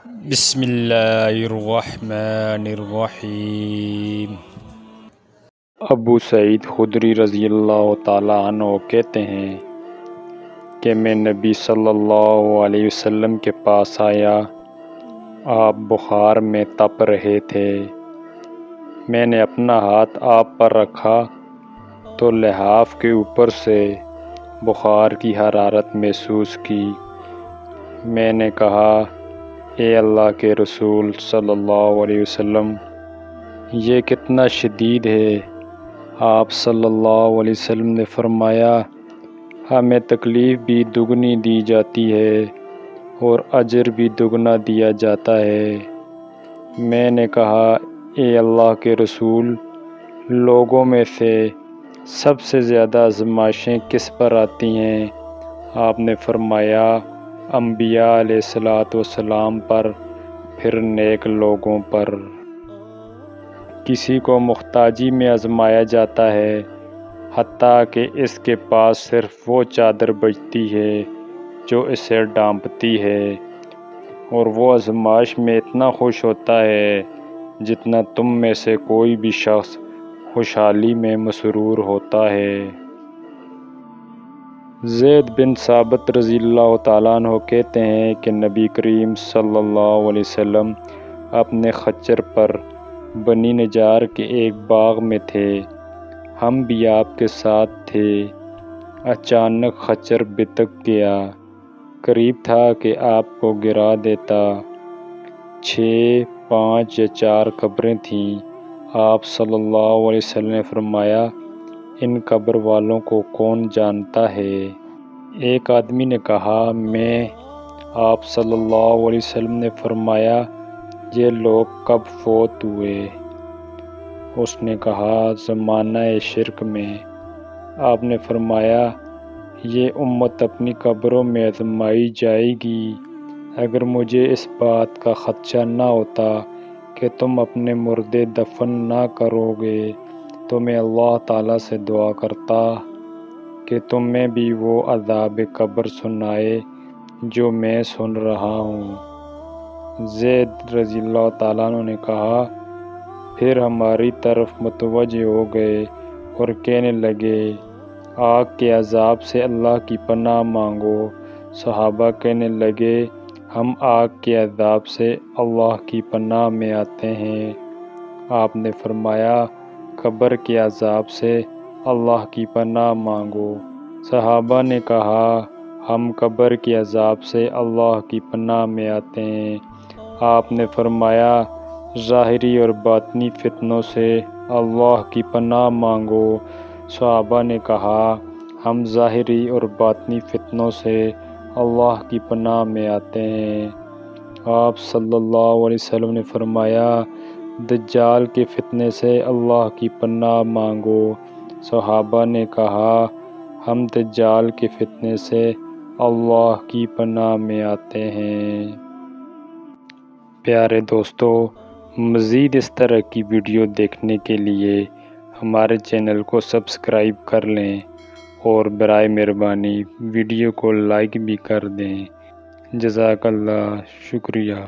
بسم اللہ الرحمن الرحیم۔ ابو سعید خدری رضی اللہ تعالیٰ عنہ کہتے ہیں کہ میں نبی صلی اللہ علیہ وسلم کے پاس آیا، آپ بخار میں تپ رہے تھے۔ میں نے اپنا ہاتھ آپ پر رکھا تو لحاف کے اوپر سے بخار کی حرارت محسوس کی۔ میں نے کہا، اے اللہ کے رسول صلی اللہ علیہ وسلم، یہ کتنا شدید ہے۔ آپ صلی اللہ علیہ وسلم نے فرمایا، ہمیں تکلیف بھی دگنی دی جاتی ہے اور اجر بھی دگنا دیا جاتا ہے۔ میں نے کہا، اے اللہ کے رسول، لوگوں میں سے سب سے زیادہ آزمائشیں کس پر آتی ہیں؟ آپ نے فرمایا، انبیاء علیہ السلام پر، پھر نیک لوگوں پر۔ کسی کو محتاجی میں آزمایا جاتا ہے، حتیٰ کہ اس کے پاس صرف وہ چادر بچتی ہے جو اسے ڈھانپتی ہے، اور وہ آزمائش میں اتنا خوش ہوتا ہے جتنا تم میں سے کوئی بھی شخص خوشحالی میں مسرور ہوتا ہے۔ زید بن ثابت رضی اللہ تعالیٰ عنہ کہتے ہیں کہ نبی کریم صلی اللہ علیہ وسلم اپنے خچر پر بنی نجار کے ایک باغ میں تھے، ہم بھی آپ کے ساتھ تھے۔ اچانک خچر بتک گیا، قریب تھا کہ آپ کو گرا دیتا۔ 6، 5 یا 4 قبریں تھیں۔ آپ صلی اللہ علیہ وسلم نے فرمایا، ان قبر والوں کو کون جانتا ہے؟ ایک آدمی نے کہا، میں۔ آپ صلی اللہ علیہ وسلم نے فرمایا، یہ لوگ کب فوت ہوئے؟ اس نے کہا، زمانہ شرک میں۔ آپ نے فرمایا، یہ امت اپنی قبروں میں آزمائی جائے گی۔ اگر مجھے اس بات کا خدشہ نہ ہوتا کہ تم اپنے مردے دفن نہ کرو گے تو میں اللہ تعالیٰ سے دعا کرتا کہ تمہیں بھی وہ عذاب قبر سنائے جو میں سن رہا ہوں۔ زید رضی اللہ تعالیٰ عنہ نے کہا، پھر ہماری طرف متوجہ ہو گئے اور کہنے لگے، آگ کے عذاب سے اللہ کی پناہ مانگو۔ صحابہ کہنے لگے، ہم آگ کے عذاب سے اللہ کی پناہ میں آتے ہیں۔ آپ نے فرمایا، قبر کے عذاب سے اللہ کی پناہ مانگو۔ صحابہ نے کہا، ہم قبر کے عذاب سے اللہ کی پناہ میں آتے ہیں۔ آپ نے فرمایا، ظاہری اور باطنی فتنوں سے اللہ کی پناہ مانگو۔ صحابہ نے کہا، ہم ظاہری اور باطنی فتنوں سے اللہ کی پناہ میں آتے ہیں۔ آپ صلی اللہ علیہ وسلم نے فرمایا، دجال کے فتنے سے اللہ کی پناہ مانگو۔ صحابہ نے کہا، ہم دجال کے فتنے سے اللہ کی پناہ میں آتے ہیں۔ پیارے دوستو، مزید اس طرح کی ویڈیو دیکھنے کے لیے ہمارے چینل کو سبسکرائب کر لیں اور برائے مہربانی ویڈیو کو لائک بھی کر دیں۔ جزاک اللہ، شکریہ۔